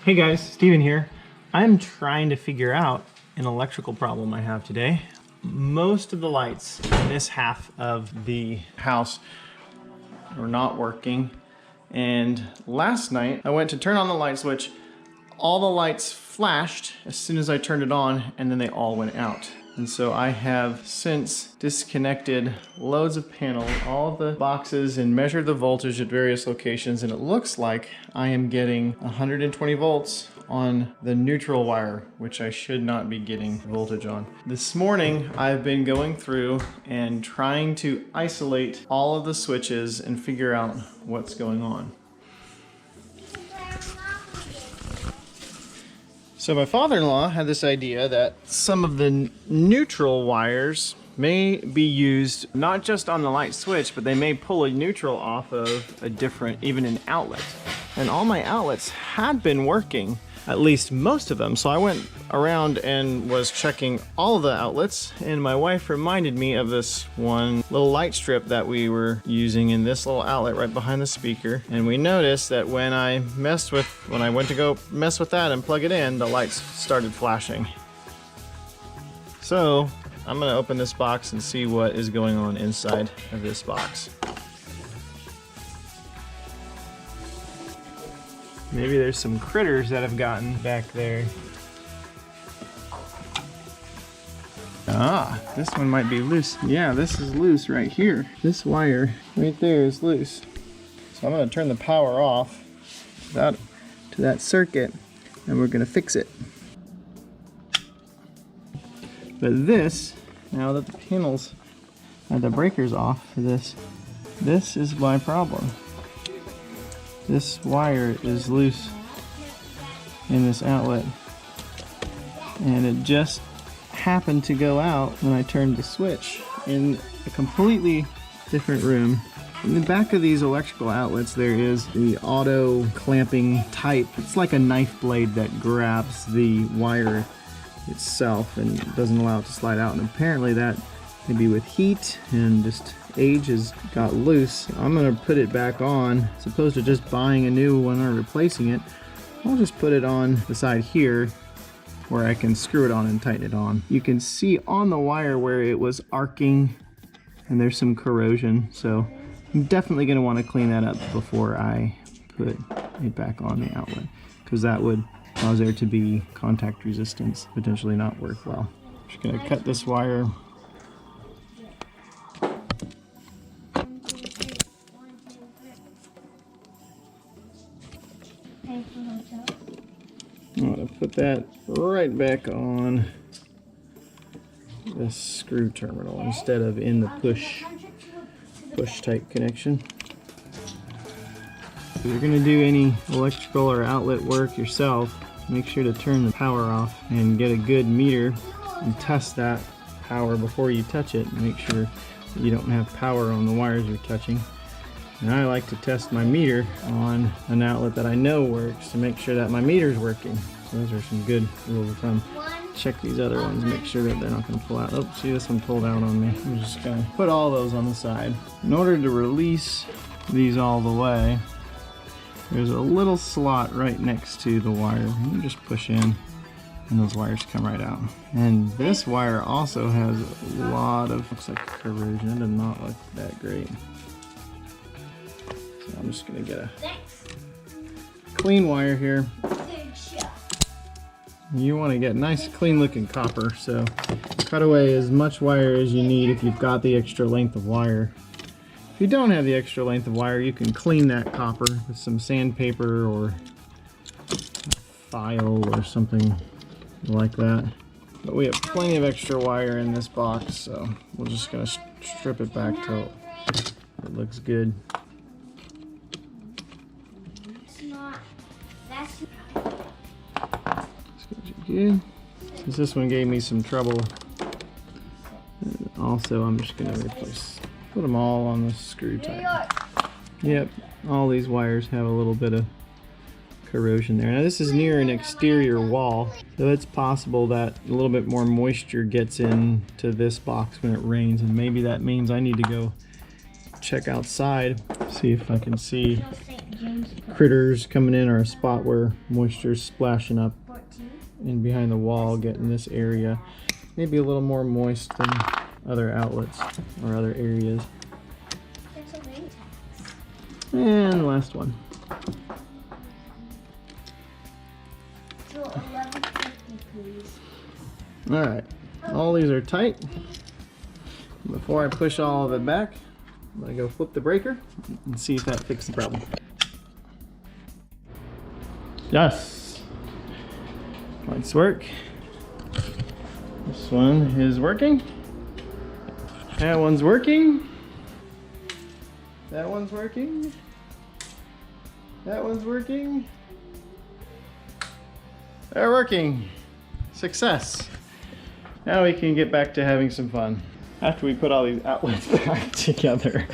Hey guys, Steven here. I'm trying to figure out an electrical problem I have today. Most of the lights in this half of the house are not working. And last night I went to turn on the light switch. All the lights flashed as soon as I turned it on, and then they all went out. And so I have since disconnected loads of panels, all the boxes, and measured the voltage at various locations, and it looks like I am getting 120 volts on the neutral wire, which I should not be getting voltage on. This morning I've been going through and trying to isolate all of the switches and figure out what's going on. So my father-in-law had this idea that some of the neutral wires may be used not just on the light switch, but they may pull a neutral off of a different, even an outlet. And all my outlets had been working, at least most of them. So I went around and was checking all of the outlets, and my wife reminded me of this one little light strip that we were using in this little outlet right behind the speaker. And we noticed that when I went to go mess with that and plug it in, the lights started flashing. So I'm gonna open this box and see what is going on inside of this box. Maybe there's some critters that have gotten back there. Ah, this one might be loose. Yeah, this is loose right here. This wire right there is loose. So I'm gonna turn the power off to that circuit, and we're gonna fix it. But this, now that the panels have the breakers off for this is my problem. This wire is loose in this outlet, and it just happened to go out when I turned the switch in a completely different room. In the back of these electrical outlets there is the auto clamping type. It's like a knife blade that grabs the wire itself and doesn't allow it to slide out, and apparently that maybe with heat and just age has got loose. I'm gonna put it back on. As opposed to just buying a new one or replacing it, I'll just put it on the side here where I can screw it on and tighten it on. You can see on the wire where it was arcing and there's some corrosion, so I'm definitely gonna want to clean that up before I put it back on the outlet, because that would cause there to be contact resistance, potentially not work well. Just gonna cut this wire. I'm going to put that right back on this screw terminal instead of in the push type connection. If you're going to do any electrical or outlet work yourself, make sure to turn the power off and get a good meter and test that power before you touch it. Make sure that you don't have power on the wires you're touching. And I like to test my meter on an outlet that I know works to make sure that my meter's working. So those are some good rules of thumb. Check these other ones, make sure that they're not going to pull out. Oh, see, this one pulled out on me. I'm just going to put all those on the side. In order to release these all the way, there's a little slot right next to the wire. You just push in and those wires come right out. And this wire also has a lot of, looks like corrosion. It does not look that great. I'm just gonna get a clean wire here. You want to get nice clean looking copper, so cut away as much wire as you need if you've got the extra length of wire. If you don't have the extra length of wire, you can clean that copper with some sandpaper or a file or something like that. But we have plenty of extra wire in this box, so we're just gonna strip it back till it looks good. Good. Since this one gave me some trouble, and also I'm just going to put them all on the screw type. Yep, all these wires have a little bit of corrosion there. Now this is near an exterior wall, so it's possible that a little bit more moisture gets into this box when it rains, and maybe that means I need to go check outside, see if I can see critters coming in, or a spot where moisture's splashing up in behind the wall, getting this area maybe a little more moist than other outlets or other areas. And last one. So 11.50, please. All right, all these are tight. Before I push all of it back, I'm gonna go flip the breaker and see if that fixed the problem. Yes, lights work. This one is working. That one's working. That one's working. That one's working. They're working. Success. Now we can get back to having some fun after we put all these outlets back together.